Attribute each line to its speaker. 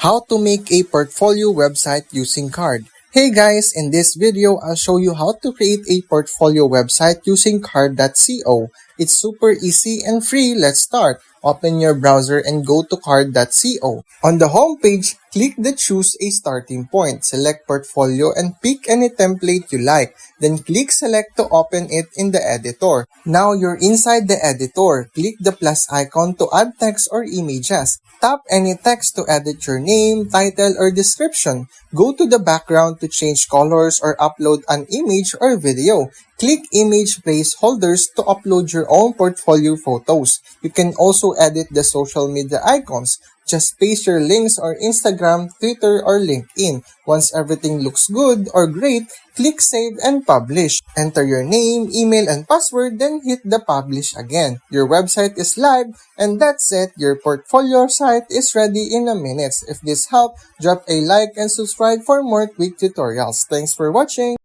Speaker 1: How to make a portfolio website using Carrd. Hey guys, in this video, I'll show you how to create a portfolio website using Carrd.co. It's super easy and free. Let's start. Open your browser and go to Carrd.co. On the home page, click the Choose a Starting Point. Select Portfolio and pick any template you like. Then click Select to open it in the editor. Now you're inside the editor. Click the plus icon to add text or images. Tap any text to edit your name, title, or description. Go to the background to change colors or upload an image or video. Click Image Placeholders to upload your own portfolio photos. You can also edit the social media icons. Just paste your links or Instagram, Twitter, or LinkedIn. Once everything looks good or great, click Save and Publish. Enter your name, email, and password, then hit the Publish again. Your website is live, and that's it. Your portfolio site is ready in a minute. If this helped, drop a like and subscribe for more quick tutorials. Thanks for watching!